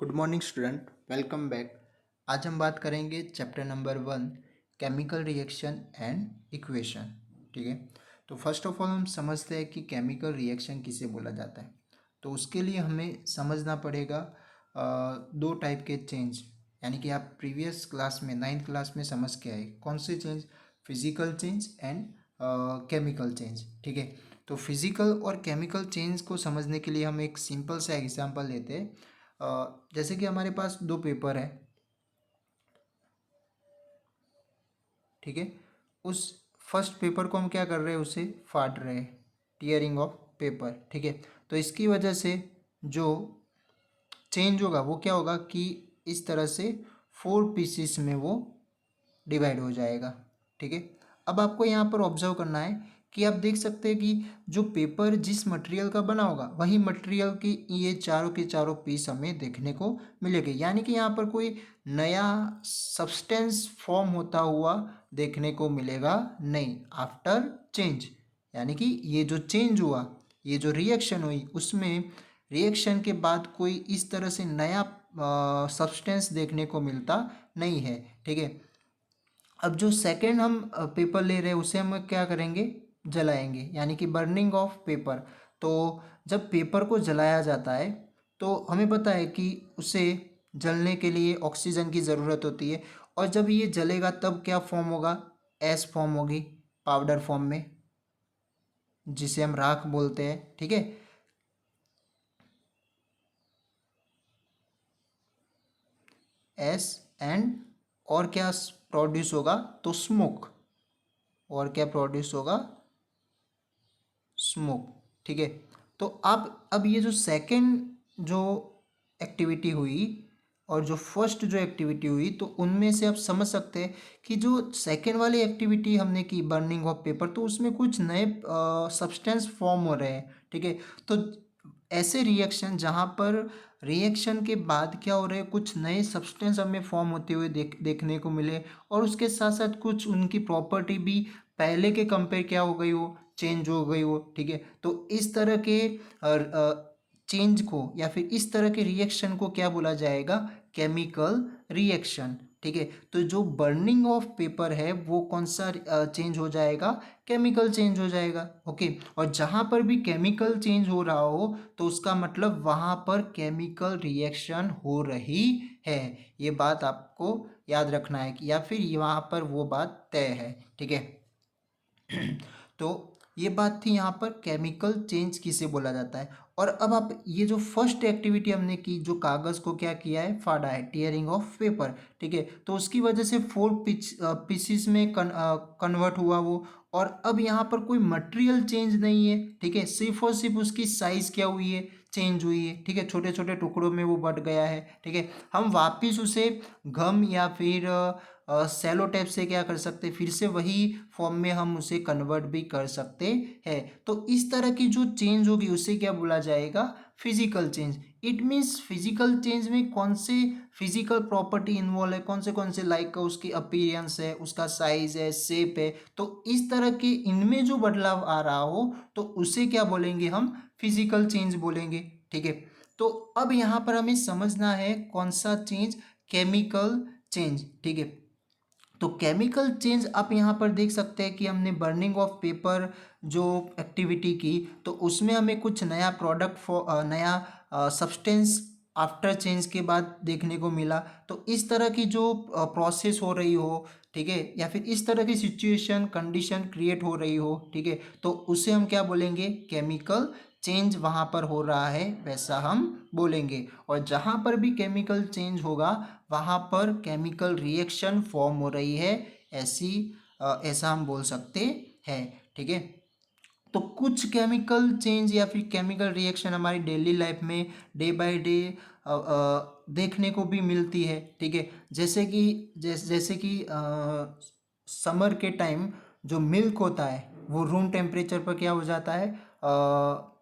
Good morning student, welcome back. आज हम बात करेंगे chapter number 1, chemical reaction and equation. ठीक है। तो फर्स्ट ऑफ ऑल हम समझते हैं कि केमिकल रिएक्शन किसे बोला जाता है। तो उसके लिए हमें समझना पड़ेगा दो टाइप के चेंज, यानी कि आप प्रीवियस क्लास में 9th क्लास में समझ के आए कौन से change, physical change and chemical change. ठीक है। तो फिजिकल और केमिकल चेंज को समझने के लिए हम एक सिंपल सा एग्जांपल लेते हैं। जैसे कि हमारे पास दो पेपर है। ठीक है। उस फर्स्ट पेपर को हम क्या कर रहे हैं, उसे फाड़ रहे हैं, टीयरिंग ऑफ पेपर। ठीक है। तो इसकी वजह से जो चेंज होगा वो क्या होगा कि इस तरह से 4 पीसेस में वो डिवाइड हो जाएगा। ठीक है। अब आपको यहाँ पर ऑब्जर्व करना है कि आप देख सकते हैं कि जो पेपर जिस मटेरियल का बना होगा वही मटेरियल की ये चारों के चारों पीस हमें देखने को मिलेंगे, यानी कि यहाँ पर कोई नया सब्सटेंस फॉर्म होता हुआ देखने को मिलेगा नहीं आफ्टर चेंज। यानी कि ये जो चेंज हुआ, ये जो रिएक्शन हुई, उसमें रिएक्शन के बाद कोई इस तरह से नया सब्सटेंस देखने को मिलता नहीं है। ठीक है। अब जो सेकंड हम पेपर ले रहे हैं उसे हम क्या करेंगे, जलाएंगे, यानी कि बर्निंग ऑफ पेपर। तो जब पेपर को जलाया जाता है तो हमें पता है कि उसे जलने के लिए ऑक्सीजन की ज़रूरत होती है, और जब ये जलेगा तब क्या फॉर्म होगा, एस फॉर्म होगी पाउडर फॉर्म में, जिसे हम राख बोलते हैं। ठीक है। एस एंड और क्या प्रोड्यूस होगा, तो स्मोक। और क्या प्रोड्यूस होगा, स्मोक। ठीक है। तो अब ये जो सेकंड जो एक्टिविटी हुई और जो फर्स्ट जो एक्टिविटी हुई, तो उनमें से आप समझ सकते हैं कि जो सेकंड वाली एक्टिविटी हमने की बर्निंग ऑफ पेपर, तो उसमें कुछ नए सब्सटेंस फॉर्म हो रहे हैं। ठीक है। तो ऐसे रिएक्शन जहाँ पर रिएक्शन के बाद क्या हो रहे हैं, कुछ नए सब्सटेंस हमें फॉर्म होते हुए देखने को मिले, और उसके साथ साथ कुछ उनकी प्रॉपर्टी भी पहले के कंपेयर क्या हो गई हो, चेंज हो गई हो। ठीक है। तो इस तरह के चेंज को या फिर इस तरह के रिएक्शन को क्या बोला जाएगा, केमिकल रिएक्शन। ठीक है। तो जो बर्निंग ऑफ पेपर है वो कौन सा चेंज हो जाएगा, केमिकल चेंज हो जाएगा। ओके। और जहाँ पर भी केमिकल चेंज हो रहा हो तो उसका मतलब वहाँ पर केमिकल रिएक्शन हो रही है। ये बात आपको याद रखना है कि या फिर वहाँ पर वो बात तय है। ठीक है। तो ये बात थी यहाँ पर केमिकल चेंज किसे बोला जाता है। और अब आप ये जो फर्स्ट एक्टिविटी हमने की, जो कागज़ को क्या किया है, फाड़ा है, टीयरिंग ऑफ पेपर। ठीक है। तो उसकी वजह से 4 पीसीस में कन्वर्ट हुआ वो। और अब यहाँ पर कोई मटेरियल चेंज नहीं है। ठीक है। सिर्फ और सिर्फ उसकी साइज़ क्या हुई है, चेंज हुई है। ठीक है। छोटे छोटे टुकड़ों में वो बट गया है। ठीक है। हम वापिस उसे गम या फिर सेलो टेप से क्या कर सकते हैं, फिर से वही फॉर्म में हम उसे कन्वर्ट भी कर सकते हैं। तो इस तरह की जो चेंज होगी उसे क्या बोला जाएगा, physical change. It means physical change में कौन से फिजिकल प्रॉपर्टी इन्वॉल्व है, कौन से लाइक का उसकी अपीयरेंस है, उसका साइज है, शेप है। तो इस तरह के इनमें जो बदलाव आ रहा हो तो उसे क्या बोलेंगे, हम फिजिकल चेंज बोलेंगे। ठीक है। तो अब यहाँ पर हमें समझना है कौन सा चेंज, केमिकल चेंज। ठीक है। तो केमिकल चेंज आप यहाँ पर देख सकते हैं कि हमने बर्निंग ऑफ पेपर जो एक्टिविटी की, तो उसमें हमें कुछ नया प्रोडक्ट नया सब्सटेंस आफ्टर चेंज के बाद देखने को मिला। तो इस तरह की जो प्रोसेस हो रही हो, ठीक है, या फिर इस तरह की सिचुएशन कंडीशन क्रिएट हो रही हो, ठीक है, तो उसे हम क्या बोलेंगे, केमिकल चेंज वहाँ पर हो रहा है वैसा हम बोलेंगे। और जहाँ पर भी केमिकल चेंज होगा वहाँ पर केमिकल रिएक्शन फॉर्म हो रही है, ऐसा हम बोल सकते हैं। ठीक है। तो कुछ केमिकल चेंज या फिर केमिकल रिएक्शन हमारी डेली लाइफ में डे बाय डे देखने को भी मिलती है। ठीक है। जैसे कि समर के टाइम जो मिल्क होता है वो रूम टेम्परेचर पर क्या हो जाता है,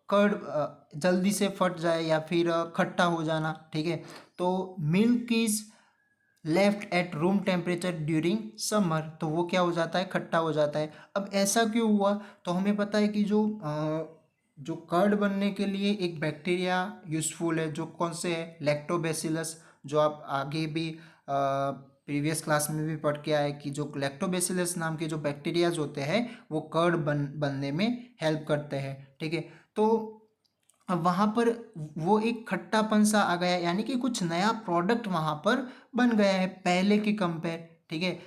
कर्ड जल्दी से फट जाए या फिर खट्टा हो जाना। ठीक है। तो milk is left at room temperature during summer, तो वो क्या हो जाता है, खट्टा हो जाता है। अब ऐसा क्यों हुआ, तो हमें पता है कि जो जो कर्ड बनने के लिए एक बैक्टीरिया यूज़फुल है, जो कौन से है, लैक्टोबैसिलस, जो आप आगे भी प्रीवियस क्लास में भी पढ़ के आए कि जो लैक्टोबैसिलस नाम के जो बैक्टीरियाज होते हैं वो कर्ड बनने में हेल्प करते हैं। ठीक है, तो अब वहाँ पर वो एक खट्टापन सा आ गया, यानी कि कुछ नया प्रोडक्ट वहाँ पर बन गया है पहले के कंपेयर। ठीक है,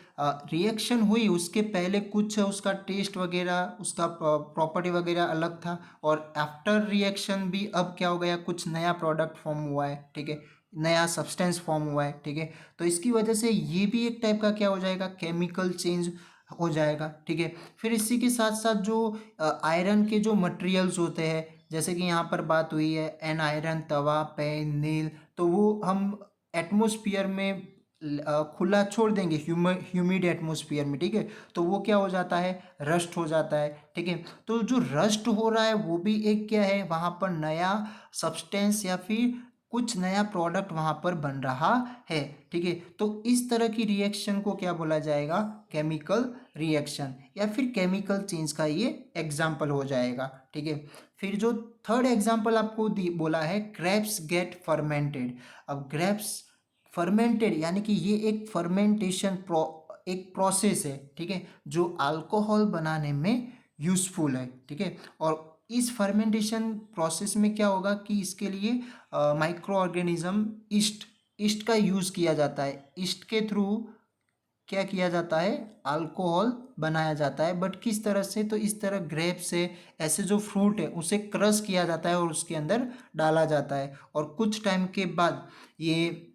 रिएक्शन हुई उसके पहले कुछ उसका टेस्ट वगैरह, उसका प्रॉपर्टी वगैरह अलग था, और आफ्टर रिएक्शन भी अब क्या हो गया, कुछ नया प्रोडक्ट फॉर्म हुआ है। ठीक है, नया सब्सटेंस फॉर्म हुआ है। ठीक है, तो इसकी वजह से ये भी एक टाइप का क्या हो जाएगा, केमिकल चेंज हो जाएगा। ठीक है, फिर इसी के साथ साथ जो आयरन के जो मटेरियल्स होते हैं, जैसे कि यहाँ पर बात हुई है एन आयरन तवा पेन नील, तो वो हम एटमॉस्फेयर में खुला छोड़ देंगे, ह्यूमिड एटमॉस्फेयर में। ठीक है, तो वो क्या हो जाता है, रस्ट हो जाता है। ठीक है, तो जो रस्ट हो रहा है वो भी एक क्या है, वहाँ पर नया सब्सटेंस या फिर कुछ नया प्रोडक्ट वहाँ पर बन रहा है। ठीक है, तो इस तरह की रिएक्शन को क्या बोला जाएगा, केमिकल रिएक्शन या फिर केमिकल चेंज का ये एग्जाम्पल हो जाएगा। ठीक है, फिर जो थर्ड एग्जाम्पल आपको बोला है, ग्रेप्स गेट फर्मेंटेड। अब ग्रेप्स फर्मेंटेड यानी कि ये एक फर्मेंटेशन एक प्रोसेस है। ठीक है, जो अल्कोहल बनाने में यूजफुल है। ठीक है, और इस फर्मेंटेशन प्रोसेस में क्या होगा कि इसके लिए माइक्रो ऑर्गेनिज्म ईस्ट ईस्ट का यूज़ किया जाता है। ईस्ट के थ्रू क्या किया जाता है, अल्कोहल बनाया जाता है। बट किस तरह से, तो इस तरह ग्रेप से, ऐसे जो फ्रूट है उसे क्रश किया जाता है और उसके अंदर डाला जाता है, और कुछ टाइम के बाद ये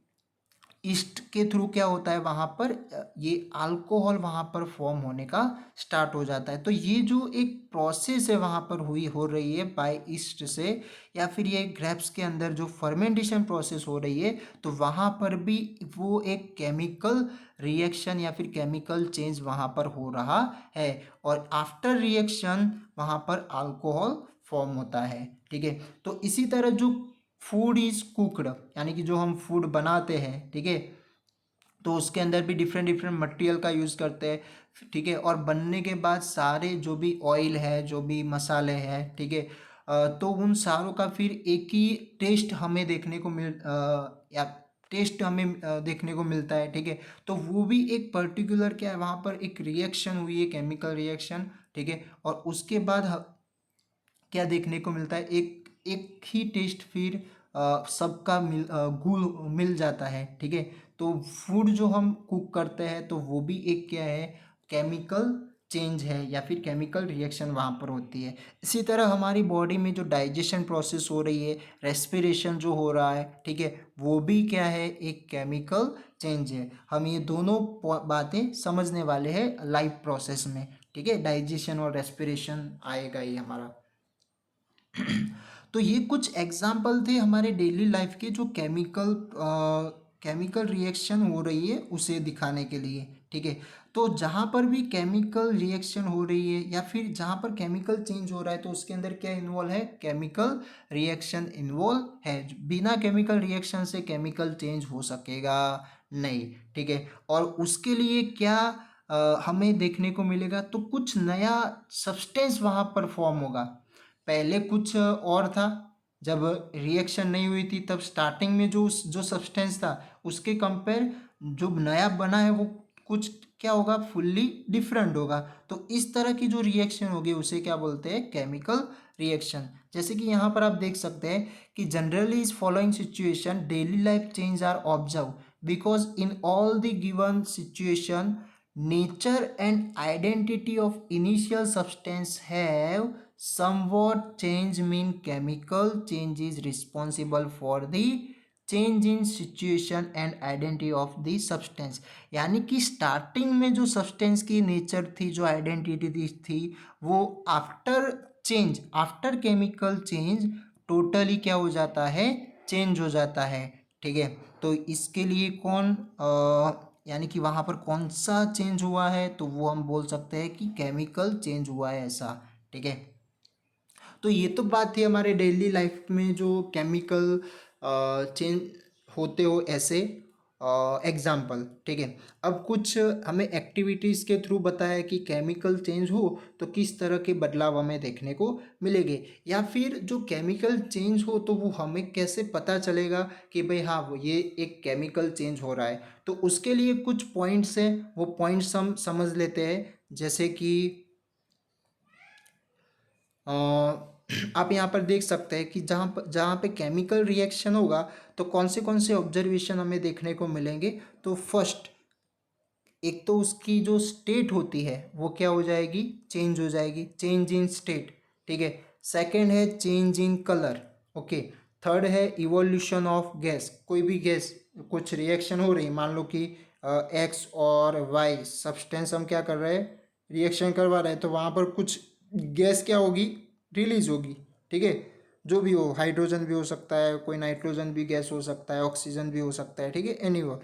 ईस्ट के थ्रू क्या होता है, वहाँ पर ये अल्कोहल वहाँ पर फॉर्म होने का स्टार्ट हो जाता है। तो ये जो एक प्रोसेस है वहाँ पर हो रही है बाय ईस्ट से, या फिर ये ग्रेप्स के अंदर जो फर्मेंटेशन प्रोसेस हो रही है, तो वहाँ पर भी वो एक केमिकल रिएक्शन या फिर केमिकल चेंज वहाँ पर हो रहा है, और आफ्टर रिएक्शन वहाँ पर अल्कोहल फॉर्म होता है। ठीक है, तो इसी तरह जो फूड इज कुकड, यानी कि जो हम फूड बनाते हैं, ठीक है, तो उसके अंदर भी डिफरेंट डिफरेंट मटेरियल का यूज़ करते हैं। ठीक है, और बनने के बाद सारे जो भी ऑयल है, जो भी मसाले हैं, ठीक है, तो उन सारों का फिर एक ही टेस्ट हमें देखने को या टेस्ट हमें देखने को मिलता है। ठीक है, तो वो भी एक पर्टिकुलर क्या है, वहाँ पर एक रिएक्शन हुई है, केमिकल रिएक्शन। ठीक है, और उसके बाद क्या देखने को मिलता है, एक एक ही टेस्ट फिर सबका घुल मिल जाता है। ठीक है, तो फूड जो हम कुक करते हैं तो वो भी एक क्या है, केमिकल चेंज है या फिर केमिकल रिएक्शन वहाँ पर होती है। इसी तरह हमारी बॉडी में जो डाइजेशन प्रोसेस हो रही है, रेस्पिरेशन जो हो रहा है, ठीक है, वो भी क्या है, एक केमिकल चेंज है। हम ये दोनों बातें समझने वाले हैं लाइफ प्रोसेस में। ठीक है, डाइजेशन और रेस्पिरेशन आएगा ये हमारा। तो ये कुछ एग्जाम्पल थे हमारे डेली लाइफ के, जो केमिकल रिएक्शन हो रही है उसे दिखाने के लिए। ठीक है, तो जहाँ पर भी केमिकल रिएक्शन हो रही है या फिर जहाँ पर केमिकल चेंज हो रहा है, तो उसके अंदर क्या इन्वॉल्व है, केमिकल रिएक्शन इन्वॉल्व है। बिना केमिकल रिएक्शन से केमिकल चेंज हो सकेगा नहीं। ठीक है, और उसके लिए क्या हमें देखने को मिलेगा, तो कुछ नया सब्सटेंस वहाँ पर फॉर्म होगा। पहले कुछ और था, जब रिएक्शन नहीं हुई थी तब स्टार्टिंग में जो सब्सटेंस था उसके कंपेयर जो नया बना है वो कुछ क्या होगा, फुल्ली डिफरेंट होगा। तो इस तरह की जो रिएक्शन होगी उसे क्या बोलते हैं, केमिकल रिएक्शन। जैसे कि यहाँ पर आप देख सकते हैं कि generally is following situation daily life change are observe because in all the given situation nature and identity of initial substance have somewhat change, mean chemical change is responsible for the change in situation and identity of the substance। यानी कि starting में जो substance की nature थी, जो identity थी, वो after change, after chemical change totally क्या हो जाता है, चेंज हो जाता है। ठीक है, तो इसके लिए कौन यानी कि वहाँ पर कौन सा चेंज हुआ है, तो वो हम बोल सकते हैं कि केमिकल चेंज हुआ है ऐसा। ठीक है, तो ये तो बात थी हमारे डेली लाइफ में जो केमिकल चेंज होते हो ऐसे। एग्जाम्पल, ठीक है। अब कुछ हमें एक्टिविटीज़ के थ्रू बताया कि केमिकल चेंज हो तो किस तरह के बदलाव हमें देखने को मिलेंगे, या फिर जो केमिकल चेंज हो तो वो हमें कैसे पता चलेगा कि भाई हाँ वो ये एक केमिकल चेंज हो रहा है। तो उसके लिए कुछ पॉइंट्स हैं, वो पॉइंट्स हम समझ लेते हैं। जैसे कि अ, आप यहाँ पर देख सकते हैं कि जहाँ पे केमिकल रिएक्शन होगा तो कौन से ऑब्जर्वेशन हमें देखने को मिलेंगे। तो फर्स्ट, एक तो उसकी जो स्टेट होती है वो क्या हो जाएगी, चेंज हो जाएगी, चेंज इन स्टेट, ठीक है। सेकंड है change in colour, okay. Third है इवोल्यूशन ऑफ गैस, कोई भी गैस कुछ रिएक्शन हो रही, मान लो कि एक्स और वाई सब्सटेंस हम क्या कर रहे हैं, रिएक्शन करवा रहे हैं, तो वहाँ पर कुछ गैस क्या होगी, रिलीज होगी, ठीक है। जो भी हो, हाइड्रोजन भी हो सकता है, कोई नाइट्रोजन भी गैस हो सकता है, ऑक्सीजन भी हो सकता है, ठीक है, एनीवे।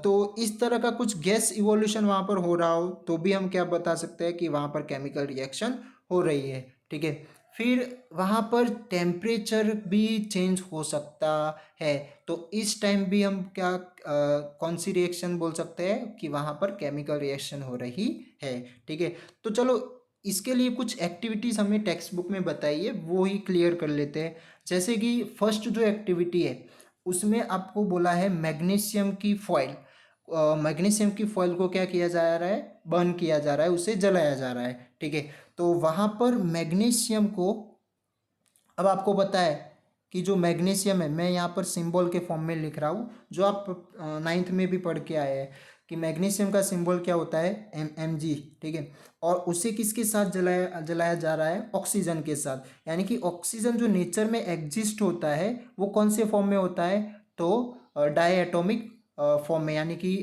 तो इस तरह का कुछ गैस इवोल्यूशन वहाँ पर हो रहा हो तो भी हम क्या बता सकते हैं कि वहाँ पर केमिकल रिएक्शन हो रही है, ठीक है। फिर वहाँ पर टेम्परेचर भी चेंज हो सकता है, तो इस टाइम भी हम क्या कौन सी रिएक्शन बोल सकते हैं कि वहाँ पर केमिकल रिएक्शन हो रही है, ठीक है। तो चलो इसके लिए कुछ एक्टिविटीज़ हमें टेक्स्ट बुक में बताइए, वो ही क्लियर कर लेते हैं। जैसे कि फर्स्ट जो एक्टिविटी है उसमें आपको बोला है मैग्नीशियम की फॉइल। मैग्नीशियम की फॉइल को क्या किया जा रहा है, बर्न किया जा रहा है, उसे जलाया जा रहा है, ठीक है। तो वहाँ पर मैग्नीशियम को, अब आपको पता है कि जो मैग्नीशियम है, मैं यहाँ पर सिंबल के फॉर्म में लिख रहा हूँ, जो आप नाइन्थ में भी पढ़ के आए हैं कि मैग्नीशियम का सिंबल क्या होता है, Mg, ठीक है। और उसे किसके साथ जलाया जलाया जा रहा है, ऑक्सीजन के साथ। यानी कि ऑक्सीजन जो नेचर में एग्जिस्ट होता है वो कौन से फॉर्म में होता है, तो डाई एटॉमिक फॉर्म में, यानी कि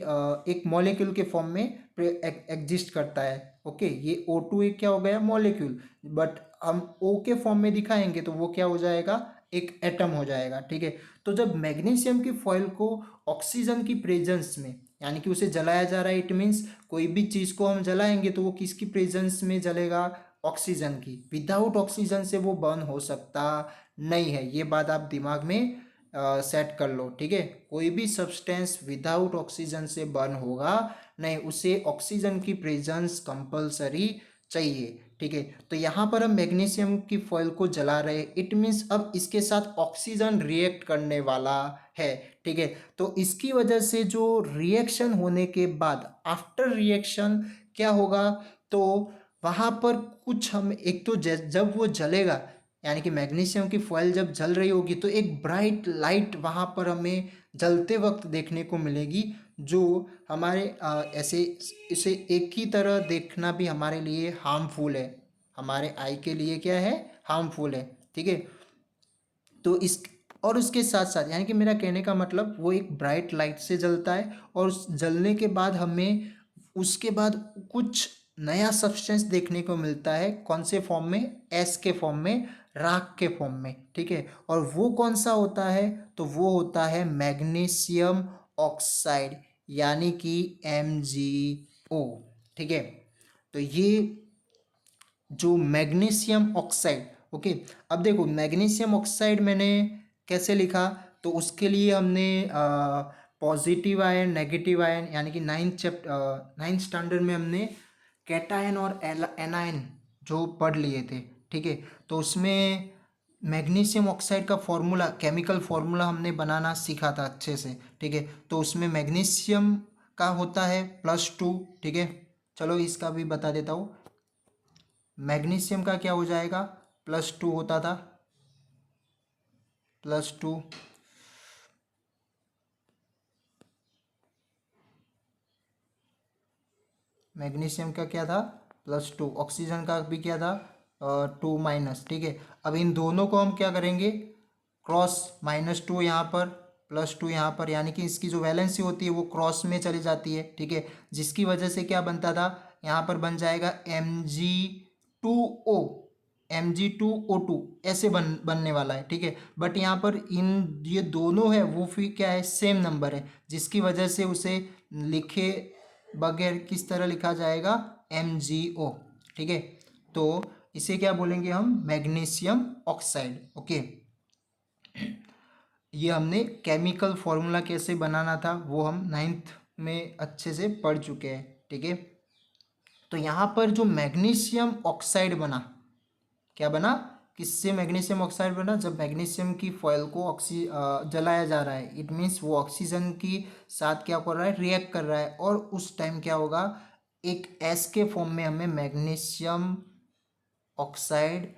एक मॉलिक्यूल के फॉर्म में एग्जिस्ट करता है, ओके। ये O2 एक क्या हो गया, मॉलिक्यूल, बट हम O के फॉर्म में दिखाएंगे तो वो क्या हो जाएगा, एक एटम हो जाएगा, ठीक है। तो जब मैग्नीशियम की फॉइल को ऑक्सीजन की प्रेजेंस में, यानी कि उसे जलाया जा रहा है, इट मीन्स कोई भी चीज़ को हम जलाएंगे तो वो किसकी प्रेजेंस में जलेगा, ऑक्सीजन की। विदाउट ऑक्सीजन से वो बर्न हो सकता नहीं है, ये बात आप दिमाग में सेट कर लो, ठीक है। कोई भी सब्सटेंस विदाउट ऑक्सीजन से बर्न होगा नहीं, उसे ऑक्सीजन की प्रेजेंस कंपलसरी चाहिए, ठीक है। तो यहाँ पर हम मैग्नीशियम की फॉइल को जला रहे हैं, इट मीन्स अब इसके साथ ऑक्सीजन रिएक्ट करने वाला है, ठीक है। तो इसकी वजह से जो रिएक्शन होने के बाद आफ्टर रिएक्शन क्या होगा, तो वहाँ पर कुछ हम एक तो जब वो जलेगा, यानी कि मैग्नीशियम की फॉइल जब जल रही होगी तो एक ब्राइट लाइट वहाँ पर हमें जलते वक्त देखने को मिलेगी, जो हमारे ऐसे इसे एक ही तरह देखना भी हमारे लिए हार्मफुल है, हमारे आई के लिए क्या है, हार्मफुल है, ठीक है। तो इस और उसके साथ साथ, यानी कि मेरा कहने का मतलब वो एक ब्राइट लाइट से जलता है, और उस जलने के बाद हमें उसके बाद कुछ नया सब्सटेंस देखने को मिलता है, कौन से फॉर्म में, एस के फॉर्म में, राख के फॉर्म में, ठीक है। और वो कौन सा होता है, तो वो होता है मैग्नीशियम ऑक्साइड, यानी कि MgO, ठीक है। तो ये जो मैग्नीशियम ऑक्साइड, ओके। अब देखो मैग्नीशियम ऑक्साइड मैंने कैसे लिखा, तो उसके लिए हमने पॉजिटिव आयन, नेगेटिव आयन, यानी कि नाइन्थ स्टैंडर्ड में हमने कैटायन और एनायन जो पढ़ लिए थे, ठीक है। तो उसमें मैग्नीशियम ऑक्साइड का फॉर्मूला, केमिकल फॉर्मूला हमने बनाना सीखा था अच्छे से, ठीक है। तो उसमें मैग्नीशियम का होता है +2, ठीक है। चलो इसका भी बता देता हूँ। मैग्नीशियम का क्या हो जाएगा, +2 होता था, +2। मैग्नीशियम का क्या था, +2। ऑक्सीजन का भी क्या था, 2-, ठीक है। अब इन दोनों को हम क्या करेंगे, क्रॉस, -2 यहाँ पर, +2 यहाँ पर, यानी कि इसकी जो वैलेंसी होती है वो क्रॉस में चली जाती है, ठीक है। जिसकी वजह से क्या बनता था, यहाँ पर बन जाएगा Mg2O, Mg2O2, ऐसे बनने वाला है, ठीक है। बट यहाँ पर इन ये दोनों है वो फिर क्या है, सेम नंबर है, जिसकी वजह से उसे लिखे बगैर किस तरह लिखा जाएगा, MgO, ठीक है। तो इसे क्या बोलेंगे हम, मैग्नीशियम ऑक्साइड, ओके। ये हमने केमिकल फॉर्मूला कैसे बनाना था वो हम नाइन्थ में अच्छे से पढ़ चुके हैं, ठीक है। तो यहाँ पर जो मैग्नीशियम ऑक्साइड बना, क्या बना, किससे मैग्नीशियम ऑक्साइड बना, जब मैग्नीशियम की फॉयल को जलाया जा रहा है, इट मीन्स वो ऑक्सीजन की साथ क्या कर रहा है, रिएक्ट कर रहा है, और उस टाइम क्या होगा, एक एस के फॉर्म में हमें मैग्नीशियम ऑक्साइड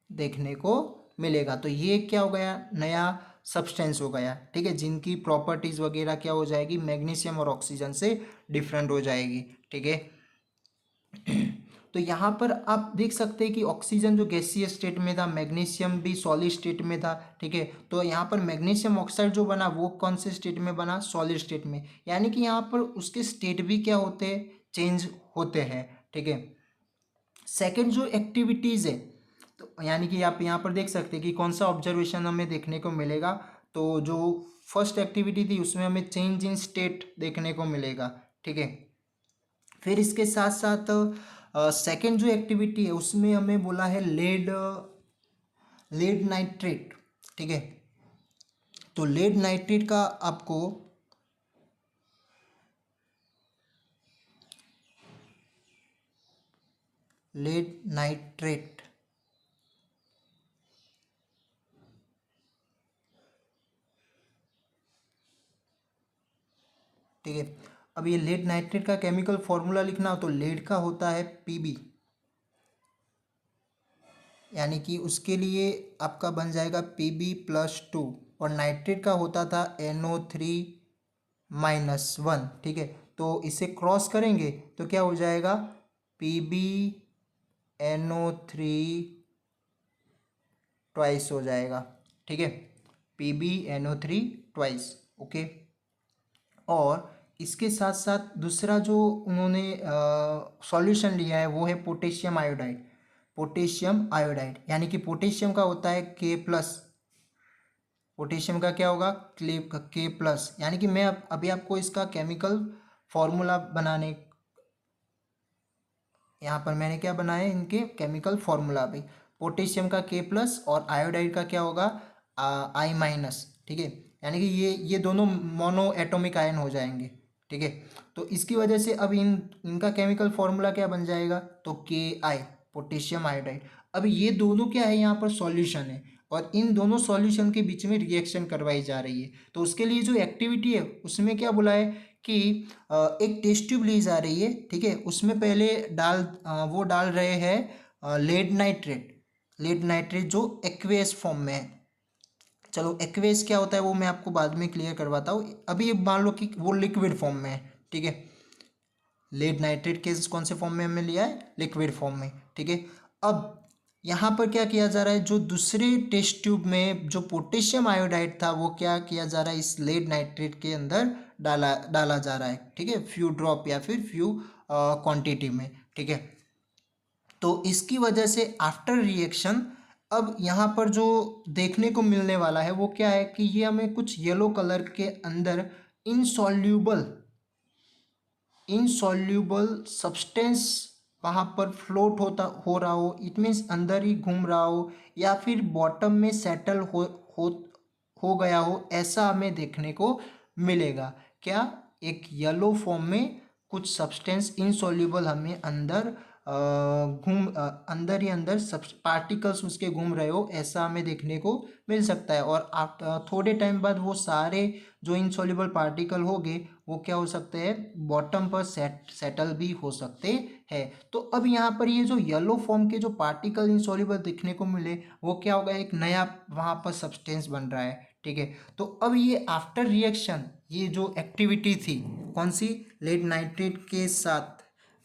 देखने को मिलेगा। तो ये क्या हो गया, नया सब्सटेंस हो गया, ठीक है, जिनकी प्रॉपर्टीज वगैरह क्या हो जाएगी, मैग्नीशियम और ऑक्सीजन से डिफरेंट हो जाएगी, ठीक है। तो यहाँ पर आप देख सकते हैं कि ऑक्सीजन जो गैसीय स्टेट में था, मैग्नीशियम भी सॉलिड स्टेट में था, ठीक है। तो यहाँ पर मैग्नीशियम ऑक्साइड जो बना वो कौन से स्टेट में बना, सॉलिड स्टेट में, यानी कि यहाँ पर उसके स्टेट भी क्या होते हैं, चेंज होते हैं, ठीक है। सेकेंड जो एक्टिविटीज़ है, तो यानी कि आप यहाँ पर देख सकते हैं कि कौन सा ऑब्जर्वेशन हमें देखने को मिलेगा। तो जो फर्स्ट एक्टिविटी थी उसमें हमें चेंज इन स्टेट देखने को मिलेगा, ठीक है। फिर इसके साथ साथ सेकेंड जो एक्टिविटी है उसमें हमें बोला है लेड, लेड नाइट्रेट, ठीक है। तो लेड नाइट्रेट का आपको लेड नाइट्रेट, ठीक है। अब ये लेड नाइट्रेट का केमिकल फॉर्मूला लिखना हो तो लेड का होता है पीबी, यानी कि उसके लिए आपका बन जाएगा Pb+2, और नाइट्रेट का होता था NO3-1, ठीक है। तो इसे क्रॉस करेंगे तो क्या हो जाएगा, PbNO3 ट्वाइस हो जाएगा, ठीक है, PbNO3 ट्वाइस, ओके। और इसके साथ साथ दूसरा जो उन्होंने सॉल्यूशन लिया है वो है पोटेशियम आयोडाइड, पोटेशियम आयोडाइड, यानी कि पोटेशियम का होता है K+, पोटेशियम का क्या होगा, K+, यानी कि मैं अभी आपको इसका केमिकल फॉर्मूला बनाने, यहाँ पर मैंने क्या बनाया, इनके केमिकल फॉर्मूला भी, पोटेशियम का K+ और आयोडाइड का क्या होगा, I-, ठीक है, यानी कि ये दोनों मोनो एटॉमिक आयन हो जाएंगे, ठीक है। तो इसकी वजह से अब इनका केमिकल फॉर्मूला क्या बन जाएगा, तो Ki, पोटेशियम आयोडाइड। अब ये दोनों क्या है, यहाँ पर सॉल्यूशन है, और इन दोनों सॉल्यूशन के बीच में रिएक्शन करवाई जा रही है। तो उसके लिए जो एक्टिविटी है उसमें क्या बोला है कि एक टेस्ट ट्यूब ली जा रही है, ठीक है, उसमें पहले वो डाल रहे हैं लेड नाइट्रेट, लेड नाइट्रेट जो एक्वेस फॉर्म में है। चलो एक्वेस क्या होता है वो मैं आपको बाद में क्लियर करवाता हूँ, अभी ये मान लो कि वो लिक्विड फॉर्म में है, ठीक है। लेड नाइट्रेट केस कौन से फॉर्म में हमने लिया है, लिक्विड फॉर्म में, ठीक है। अब यहाँ पर क्या किया जा रहा है, जो दूसरे टेस्ट ट्यूब में जो पोटेशियम आयोडाइड था वो क्या किया जा रहा है, इस लेड नाइट्रेट के अंदर डाला डाला जा रहा है, ठीक है, फ्यू ड्रॉप या फिर फ्यू क्वांटिटी में, ठीक है। तो इसकी वजह से आफ्टर रिएक्शन अब यहाँ पर जो देखने को मिलने वाला है वो क्या है कि ये हमें कुछ येलो कलर के अंदर इनसॉल्यूबल, इनसॉल्यूबल सब्सटेंस वहाँ पर फ्लोट हो रहा हो, इट मीन्स अंदर ही घूम रहा हो, या फिर बॉटम में सेटल हो हो गया हो, ऐसा हमें देखने को मिलेगा। क्या, एक येलो फॉर्म में कुछ सब्सटेंस इनसॉल्यूबल हमें अंदर अंदर ही अंदर सब पार्टिकल्स उसके घूम रहे हो, ऐसा हमें देखने को मिल सकता है। और आप थोड़े टाइम बाद वो सारे जो इनसॉल्यूबल पार्टिकल होंगे वो क्या हो सकते हैं, बॉटम पर सेटल भी हो सकते हैं। तो अब यहाँ पर ये जो येलो फॉर्म के जो पार्टिकल इनसॉल्यूबल दिखने को मिले वो क्या होगा, एक नया वहाँ पर सब्सटेंस बन रहा है, ठीक है। तो अब ये आफ्टर रिएक्शन ये जो एक्टिविटी थी कौन सी, लेड नाइट्रेट के साथ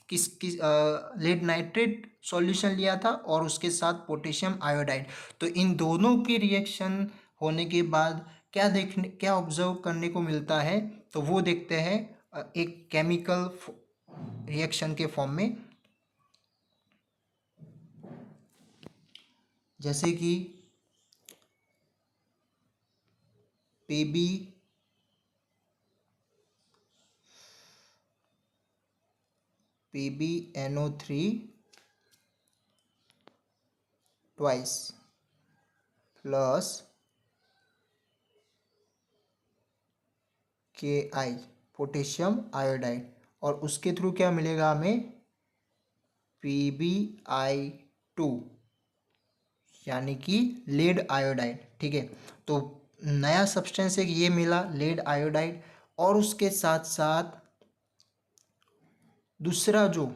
किस लेड नाइट्रेट सॉल्यूशन लिया था और उसके साथ पोटेशियम आयोडाइड, तो इन दोनों के रिएक्शन होने के बाद क्या ऑब्जर्व करने को मिलता है, तो वो देखते हैं एक केमिकल रिएक्शन के फॉर्म में, जैसे कि PB PbNO3 twice plus Ki, potassium iodide, और उसके थ्रू क्या मिलेगा हमें, PbI2, यानी कि लेड आयोडाइड। ठीक है, तो नया सब्सटेंस एक ये मिला लेड आयोडाइड, और उसके साथ साथ दूसरा जो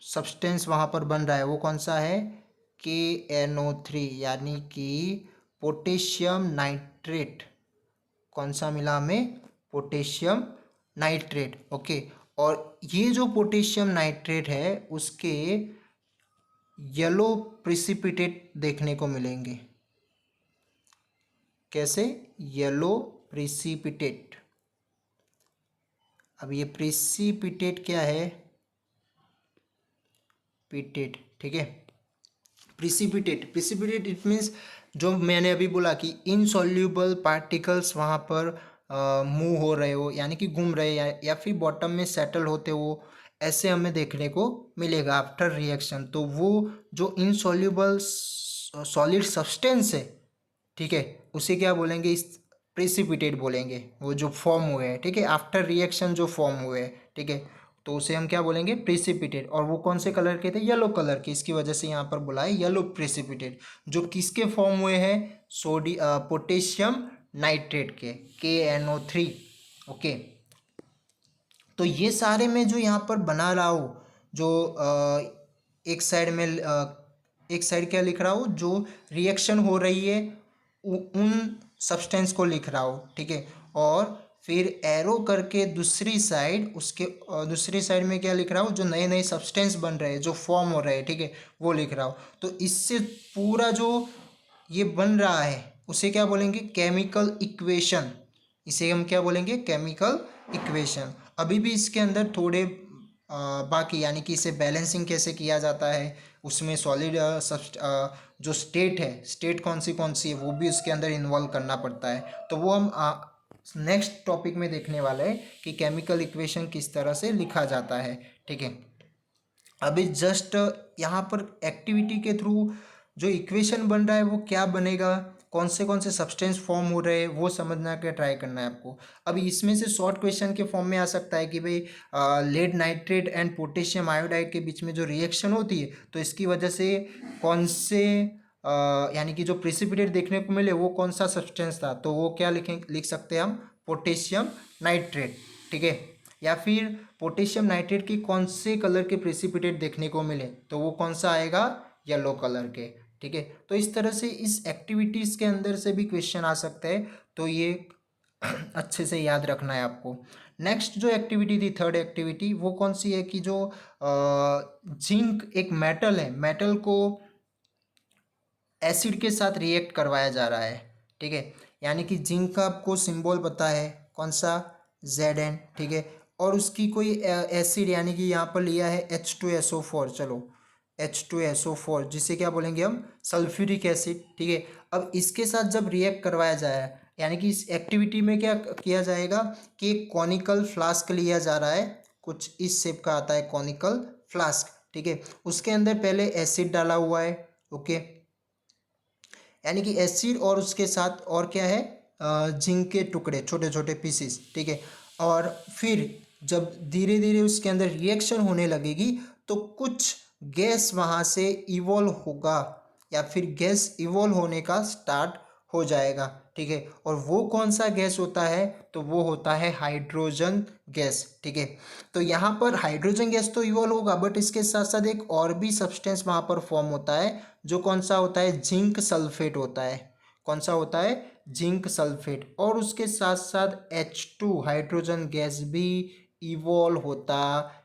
सब्सटेंस वहाँ पर बन रहा है वो कौन सा है, KNO3, यानी कि पोटेशियम नाइट्रेट। कौन सा मिला हमें, पोटेशियम नाइट्रेट। ओके, और ये जो पोटेशियम नाइट्रेट है उसके येलो प्रिसिपिटेट देखने को मिलेंगे। कैसे, येलो प्रिसिपिटेट। अब ये प्रिसिपिटेट क्या है, पिटेट। ठीक है, प्रिसिपिटेट, प्रिसिपिटेट इट मीन्स जो मैंने अभी बोला कि इनसॉल्यूबल पार्टिकल्स वहाँ पर मूव हो रहे हो, यानी कि घूम रहे, या फिर बॉटम में सेटल होते हो, ऐसे हमें देखने को मिलेगा आफ्टर रिएक्शन। तो वो जो इनसॉल्यूबल सॉलिड सब्सटेंस है, ठीक है, उसे क्या बोलेंगे, इस प्रेसिपिटेट बोलेंगे, वो जो फॉर्म हुए हैं, ठीक है, आफ्टर रिएक्शन जो फॉर्म हुए हैं, ठीक है, तो उसे हम क्या बोलेंगे, प्रेसिपिटेट। और वो कौन से कलर के थे, येलो कलर के, इसकी वजह से यहाँ पर बोला है येलो प्रेसिपिटेट। जो किसके फॉर्म हुए हैं, पोटेशियम नाइट्रेट के, KNO3। ओके, तो ये सारे में जो यहाँ पर बना रहा हूँ, जो एक साइड में एक साइड क्या लिख रहा हूँ, जो रिएक्शन हो रही है उन सब्सटेंस को लिख रहा हूँ। ठीक है, और फिर एरो करके दूसरी साइड, उसके दूसरी साइड में क्या लिख रहा हूँ, जो नए नए सब्सटेंस बन रहे हैं, जो फॉर्म हो रहे हैं, ठीक है, वो लिख रहा हूँ। तो इससे पूरा जो ये बन रहा है उसे क्या बोलेंगे, केमिकल इक्वेशन। इसे हम क्या बोलेंगे, केमिकल इक्वेशन। अभी भी इसके अंदर थोड़े बाकी, यानी कि इसे बैलेंसिंग कैसे किया जाता है, उसमें सॉलिड जो स्टेट है, स्टेट कौन सी है, वो भी उसके अंदर इन्वॉल्व करना पड़ता है। तो वो हम नेक्स्ट टॉपिक में देखने वाले हैं कि केमिकल इक्वेशन किस तरह से लिखा जाता है। ठीक है, अभी जस्ट यहाँ पर एक्टिविटी के थ्रू जो इक्वेशन बन रहा है वो क्या बनेगा, कौन से सब्सटेंस फॉर्म हो रहे हैं, वो समझना के ट्राई करना है आपको। अभी इसमें से शॉर्ट क्वेश्चन के फॉर्म में आ सकता है कि भाई lead nitrate and potassium iodide के बीच में जो रिएक्शन होती है, तो इसकी वजह से कौन से यानी कि जो प्रेसिपिटेट देखने को मिले वो कौन सा सब्सटेंस था, तो वो क्या लिख सकते हैं हम, पोटेशियम नाइट्रेट। ठीक है, या फिर पोटेशियम नाइट्रेट की कौन से कलर के प्रेसिपिटेट देखने को मिले, तो वो कौन सा आएगा, येलो कलर के। ठीक है, तो इस तरह से इस एक्टिविटीज़ के अंदर से भी क्वेश्चन आ सकते हैं, तो ये अच्छे से याद रखना है आपको। नेक्स्ट जो एक्टिविटी थी, थर्ड एक्टिविटी, वो कौन सी है कि जो जिंक एक मेटल है, मेटल को एसिड के साथ रिएक्ट करवाया जा रहा है। ठीक है, यानी कि जिंक का आपको सिंबल पता है कौन सा, Zn। ठीक है, और उसकी कोई एसिड, यानी कि यहाँ पर लिया है H2SO4, चलो H2SO4, जिसे क्या बोलेंगे हम, सल्फ्यूरिक एसिड। ठीक है, अब इसके साथ जब रिएक्ट करवाया जाए, यानी कि इस एक्टिविटी में क्या किया जाएगा कि एक कॉनिकल फ्लास्क लिया जा रहा है, कुछ इस शेप का आता है कॉनिकल फ्लास्क। ठीक है, उसके अंदर पहले एसिड डाला हुआ है। ओके, यानी कि एसिड, और उसके साथ और क्या है, जिंक के टुकड़े, छोटे छोटे पीसेस। ठीक है, और फिर जब धीरे धीरे उसके अंदर रिएक्शन होने लगेगी तो कुछ गैस वहाँ से इवॉल्व होगा, या फिर गैस इवॉल्व होने का स्टार्ट हो जाएगा। ठीक है, और वो कौन सा गैस होता है, तो वो होता है हाइड्रोजन गैस। ठीक है, तो यहाँ पर हाइड्रोजन गैस तो इवॉल्व होगा, बट इसके साथ साथ एक और भी सब्सटेंस वहाँ पर फॉर्म होता है, जो कौन सा होता है, जिंक सल्फेट होता है। कौन सा होता है, जिंक सल्फेट, और उसके साथ साथ H2 हाइड्रोजन गैस भी इवॉल्व होता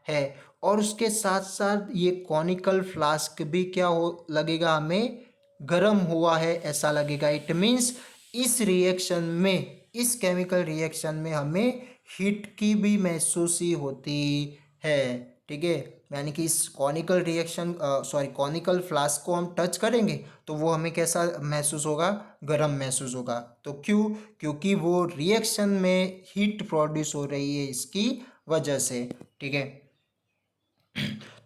है। और उसके साथ साथ ये कॉनिकल फ्लास्क भी क्या हो लगेगा हमें, गर्म हुआ है ऐसा लगेगा। इट मीन्स इस रिएक्शन में, इस केमिकल रिएक्शन में हमें हीट की भी महसूस ही होती है। ठीक है, यानी कि इस कॉनिकल रिएक्शन कॉनिकल फ्लास्क को हम टच करेंगे तो वो हमें कैसा महसूस होगा, गर्म महसूस होगा। तो क्यों, क्योंकि वो रिएक्शन में हीट प्रोड्यूस हो रही है इसकी वजह से। ठीक है,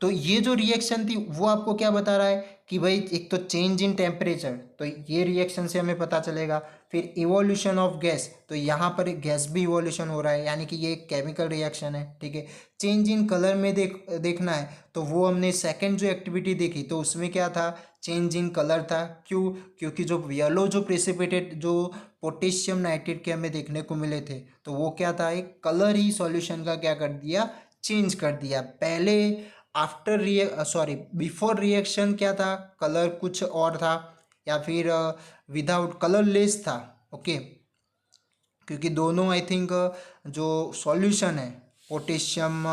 तो ये जो रिएक्शन थी वो आपको क्या बता रहा है कि भाई एक तो चेंज इन टेम्परेचर, तो ये रिएक्शन से हमें पता चलेगा। फिर इवोल्यूशन ऑफ गैस, तो यहाँ पर गैस भी इवोल्यूशन हो रहा है, यानी कि ये एक केमिकल रिएक्शन है, ठीक है। चेंज इन कलर में देखना है तो वो हमने सेकंड जो एक्टिविटी देखी तो उसमें क्या था, चेंज इन कलर था। क्यों? क्योंकि जो येलो जो प्रेसिपिटेट जो पोटेशियम नाइट्रेट के हमें देखने को मिले थे तो वो क्या था, एक कलर ही सॉल्यूशन का क्या कर दिया, चेंज कर दिया। पहले बिफोर रिएक्शन क्या था, कलर कुछ और था, या फिर विदाउट कलरलेस था। ओके, क्योंकि दोनों आई थिंक जो सॉल्यूशन है potassium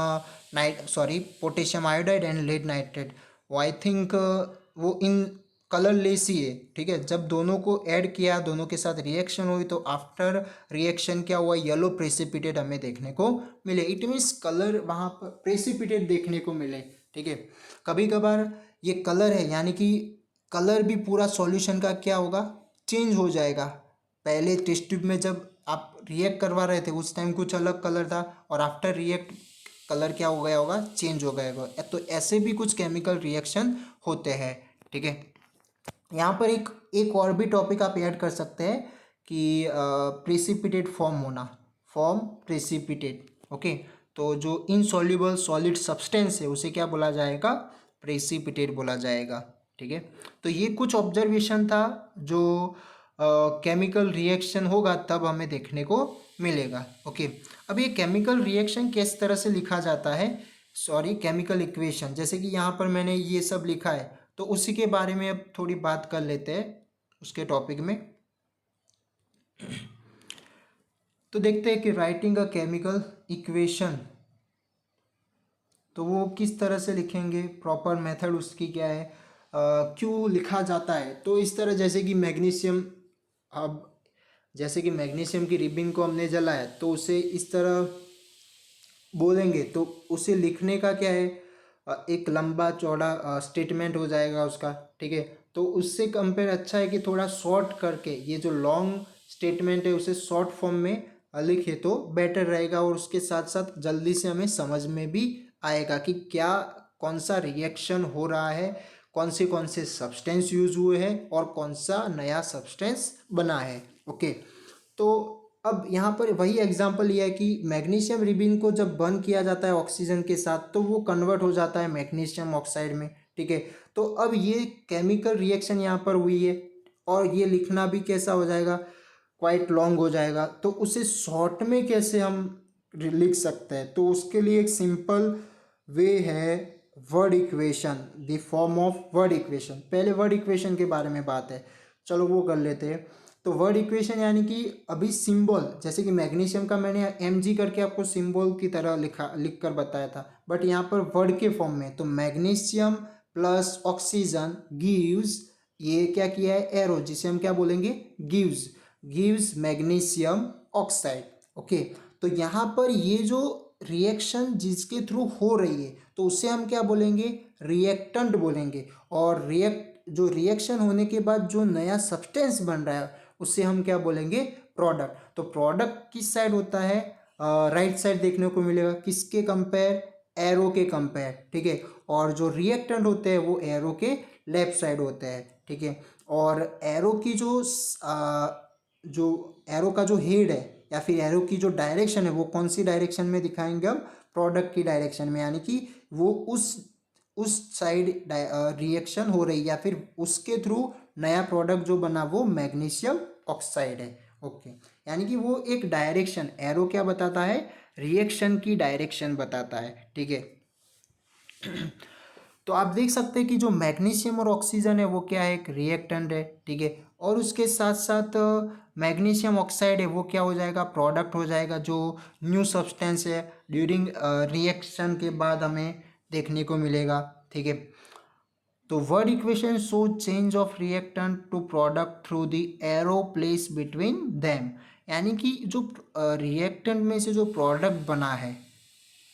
potassium iodide and lead nitrate, वो आई थिंक वो इन कलरलेस ही है, ठीक है। जब दोनों को ऐड किया, दोनों के साथ रिएक्शन हुई तो आफ्टर रिएक्शन क्या हुआ, येलो प्रेसिपिटेट हमें देखने को मिले। इट मीन्स कलर वहाँ पर प्रेसिपिटेट देखने को मिले, ठीक है। कभी कभार ये कलर है, यानी कि कलर भी पूरा सॉल्यूशन का क्या होगा, चेंज हो जाएगा। पहले टेस्ट ट्यूब में जब आप रिएक्ट करवा रहे थे उस टाइम कुछ अलग कलर था, और आफ्टर रिएक्ट कलर क्या हो गया होगा, चेंज हो गया होगा। तो ऐसे भी कुछ केमिकल रिएक्शन होते हैं, ठीक है। यहाँ पर एक एक और भी टॉपिक आप ऐड कर सकते हैं कि प्रेसिपिटेट फॉर्म होना, फॉर्म प्रेसिपिटेट। ओके, तो जो इनसॉल्युबल सॉलिड सब्सटेंस है उसे क्या बोला जाएगा, प्रेसिपिटेट बोला जाएगा, ठीक है। तो ये कुछ ऑब्जर्वेशन था जो केमिकल रिएक्शन होगा तब हमें देखने को मिलेगा। ओके, अब ये केमिकल रिएक्शन किस तरह से लिखा जाता है, केमिकल इक्वेशन, जैसे कि यहाँ पर मैंने ये सब लिखा है तो उसी के बारे में अब थोड़ी बात कर लेते हैं उसके टॉपिक में। तो देखते हैं कि राइटिंग अ केमिकल इक्वेशन, तो वो किस तरह से लिखेंगे, प्रॉपर मेथड उसकी क्या है, क्यों लिखा जाता है। तो इस तरह, जैसे कि मैग्नीशियम, अब जैसे कि मैग्नीशियम की रिबिन को हमने जलाया तो उसे इस तरह बोलेंगे तो उसे लिखने का क्या है, एक लंबा चौड़ा स्टेटमेंट हो जाएगा उसका, ठीक है। तो उससे कंपेयर अच्छा है कि थोड़ा शॉर्ट करके ये जो लॉन्ग स्टेटमेंट है उसे शॉर्ट फॉर्म में लिखे तो बेटर रहेगा, और उसके साथ साथ जल्दी से हमें समझ में भी आएगा कि क्या कौन सा रिएक्शन हो रहा है, कौन से सब्सटेंस यूज हुए हैं और कौन सा नया सब्सटेंस बना है। ओके, तो अब यहाँ पर वही एग्जांपल ये है कि मैग्नीशियम रिबिन को जब बर्न किया जाता है ऑक्सीजन के साथ तो वो कन्वर्ट हो जाता है मैग्नीशियम ऑक्साइड में, ठीक है। तो अब ये केमिकल रिएक्शन यहाँ पर हुई है, और ये लिखना भी कैसा हो जाएगा, क्वाइट लॉन्ग हो जाएगा। तो उसे शॉर्ट में कैसे हम लिख सकते हैं, तो उसके लिए एक सिंपल वे है word equation, the form of word equation. पहले वर्ड इक्वेशन के बारे में बात है, चलो वो कर लेते हैं। तो वर्ड इक्वेशन यानी कि अभी सिंबल, जैसे कि मैग्नीशियम का मैंने Mg करके आपको सिंबल की तरह लिख कर बताया था, बट यहाँ पर वर्ड के फॉर्म में। तो मैग्नीशियम प्लस ऑक्सीजन गिव्स, ये क्या किया है, एरो, जिसे हम क्या बोलेंगे, गिव्स मैग्नीशियम ऑक्साइड। ओके, तो यहाँ पर ये जो रिएक्शन जिसके थ्रू हो रही है तो उसे हम क्या बोलेंगे, रिएक्टेंट बोलेंगे। और जो रिएक्शन होने के बाद जो नया सब्सटेंस बन रहा है उसे हम क्या बोलेंगे, प्रोडक्ट। तो प्रोडक्ट किस साइड होता है, राइट साइड देखने को मिलेगा, किसके कंपेयर, एरो के कंपेयर, ठीक है। और जो रिएक्टेंट होते हैं वो एरो के लेफ्ट साइड होते हैं, ठीक है। और एरो की जो एरो का जो हेड है या फिर एरो की जो डायरेक्शन है वो कौन सी डायरेक्शन में दिखाएंगे हम, प्रोडक्ट की डायरेक्शन में, यानी कि वो उस साइड रिएक्शन हो रही या फिर उसके थ्रू नया प्रोडक्ट जो बना वो मैग्नीशियम ऑक्साइड है। ओके, यानी कि वो एक डायरेक्शन, एरो क्या बताता है, रिएक्शन की डायरेक्शन बताता है, ठीक है। तो आप देख सकते हैं कि जो मैग्नीशियम और ऑक्सीजन है वो क्या है, एक रिएक्टेंट है, ठीक है। और उसके साथ साथ मैग्नीशियम ऑक्साइड है वो क्या हो जाएगा, प्रोडक्ट हो जाएगा, जो न्यू सब्सटेंस है ड्यूरिंग रिएक्शन के बाद हमें देखने को मिलेगा, ठीक है। तो word equation show change of reactant to product through the arrow place between them, यानी कि जो रिएक्टेंट में से जो प्रोडक्ट बना है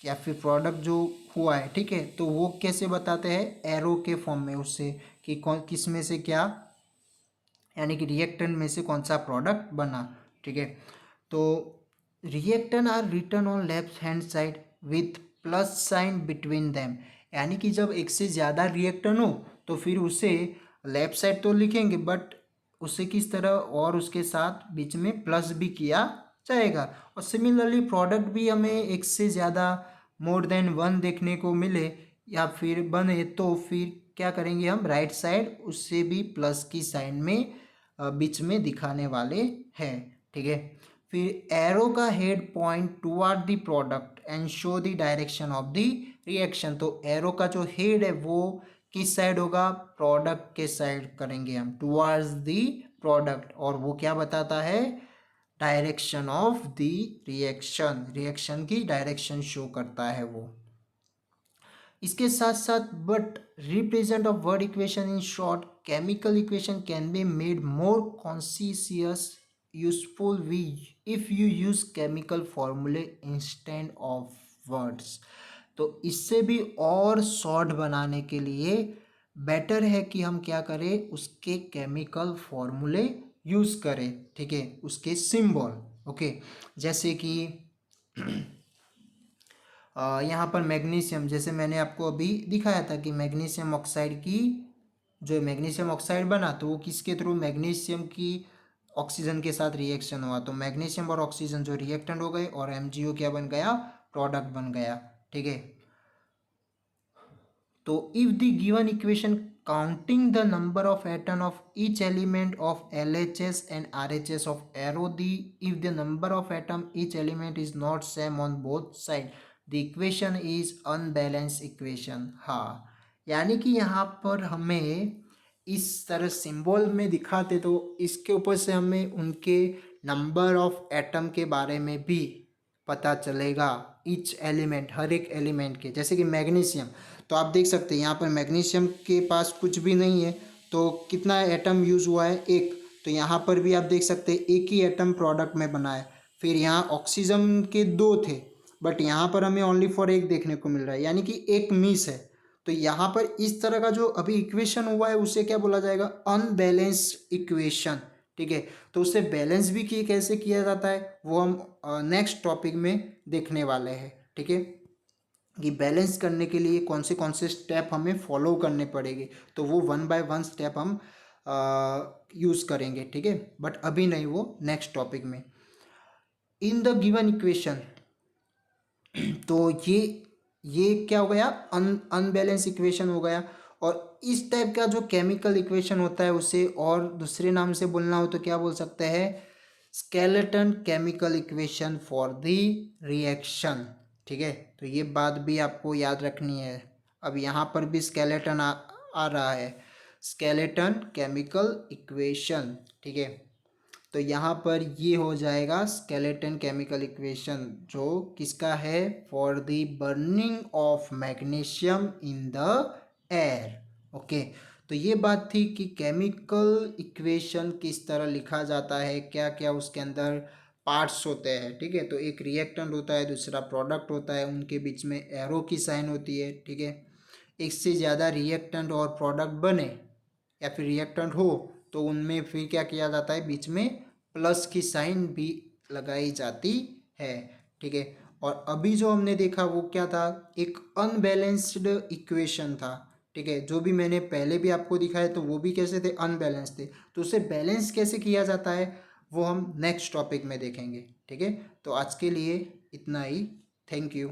या फिर प्रोडक्ट जो हुआ है, ठीक है, तो वो कैसे बताते हैं, एरो के फॉर्म में उससे, कि कौन किस में से क्या, यानी कि रिएक्टेंट में से कौन सा प्रोडक्ट बना, ठीक है। तो reactant are written on left hand side with plus sign between them, यानी कि जब एक से ज़्यादा रिएक्टेंट हो तो फिर उसे लेफ्ट साइड तो लिखेंगे बट उसे किस तरह और उसके साथ बीच में प्लस भी किया जाएगा। और सिमिलरली प्रोडक्ट भी हमें एक से ज़्यादा मोर देन वन देखने को मिले या फिर बने तो फिर क्या करेंगे हम, राइट साइड उससे भी प्लस की साइन में बीच में दिखाने वाले हैं। ठीक है, फिर एरो का head point toward the product and show the direction of the reaction. तो एरो का जो हेड है वो किस साइड होगा, प्रोडक्ट के साइड करेंगे हम, टुवर्ड्स द प्रोडक्ट, और वो क्या बताता है, direction of the reaction, reaction की डायरेक्शन शो करता है वो। इसके साथ साथ but represent of word equation in short, chemical equation can be made more conscious useful we if you use chemical formulae instead of words. तो इससे भी और शॉर्ट बनाने के लिए बेटर है कि हम क्या करें, उसके केमिकल फॉर्मूले यूज करें। ठीक है, उसके सिंबल। ओके, जैसे कि यहाँ पर मैग्नीशियम, जैसे मैंने आपको अभी दिखाया था कि मैग्नीशियम ऑक्साइड की, जो मैग्नीशियम ऑक्साइड बना तो वो किसके थ्रू, मैग्नीशियम की ऑक्सीजन के साथ रिएक्शन हुआ, तो मैग्नीशियम और ऑक्सीजन जो रिएक्टेंट हो गए और एमजीओ क्या बन गया, प्रोडक्ट बन गया। ठीक है, तो if the given equation counting the number of atom of each element of LHS and RHS of arrow the if the number of atom each element is not same on both side the equation is unbalance equation. हाँ, यानी कि यहाँ पर हमें इस तरह symbol में दिखाते तो इसके ऊपर से हमें उनके नंबर ऑफ एटम के बारे में भी पता चलेगा, ईच एलिमेंट, हर एक एलिमेंट के। जैसे कि मैग्नीशियम, तो आप देख सकते हैं यहाँ पर मैग्नीशियम के पास कुछ भी नहीं है तो कितना एटम यूज़ हुआ है, एक। तो यहाँ पर भी आप देख सकते हैं एक ही एटम प्रोडक्ट में बना है। फिर यहाँ ऑक्सीजन के दो थे बट यहाँ पर हमें ओनली फॉर एक देखने को मिल रहा है, यानी कि एक मिस है। तो यहाँ पर इस तरह का जो अभी इक्वेशन हुआ है उसे क्या बोला जाएगा, अनबैलेंस्ड इक्वेशन। ठीक है, तो उसे बैलेंस भी कैसे किया जाता है वो हम नेक्स्ट टॉपिक में देखने वाले हैं। ठीक है, कि बैलेंस करने के लिए कौन से स्टेप हमें फॉलो करने पड़ेंगे, तो वो वन बाय वन स्टेप हम यूज़ करेंगे। ठीक है, बट अभी नहीं, वो नेक्स्ट टॉपिक में। इन द गिवन इक्वेशन, तो ये क्या हो गया, अनबैलेंस इक्वेशन हो गया। और इस टाइप का जो केमिकल इक्वेशन होता है उसे और दूसरे नाम से बोलना हो तो क्या बोल सकते हैं, skeleton chemical equation for the reaction. ठीक है, तो ये बात भी आपको याद रखनी है। अब यहाँ पर भी स्केलेटन आ रहा है, स्केलेटन केमिकल इक्वेशन। ठीक है, तो यहाँ पर ये हो जाएगा स्केलेटन केमिकल इक्वेशन, जो किसका है, for the burning of magnesium in the air. Okay, तो ये बात थी कि केमिकल इक्वेशन किस तरह लिखा जाता है, क्या क्या उसके अंदर पार्ट्स होते हैं। ठीक है, तो एक रिएक्टेंट होता है, दूसरा प्रोडक्ट होता है, उनके बीच में एरो की साइन होती है। ठीक है, एक से ज़्यादा रिएक्टेंट और प्रोडक्ट बने या फिर रिएक्टेंट हो तो उनमें फिर क्या किया जाता है, बीच में प्लस की साइन भी लगाई जाती है। ठीक है, और अभी जो हमने देखा वो क्या था, एक अनबैलेंस्ड इक्वेशन था। ठीक है, जो भी मैंने पहले भी आपको दिखाया तो वो भी कैसे थे, अनबैलेंस थे। तो उसे बैलेंस कैसे किया जाता है वो हम नेक्स्ट टॉपिक में देखेंगे। ठीक है, तो आज के लिए इतना ही। Thank you.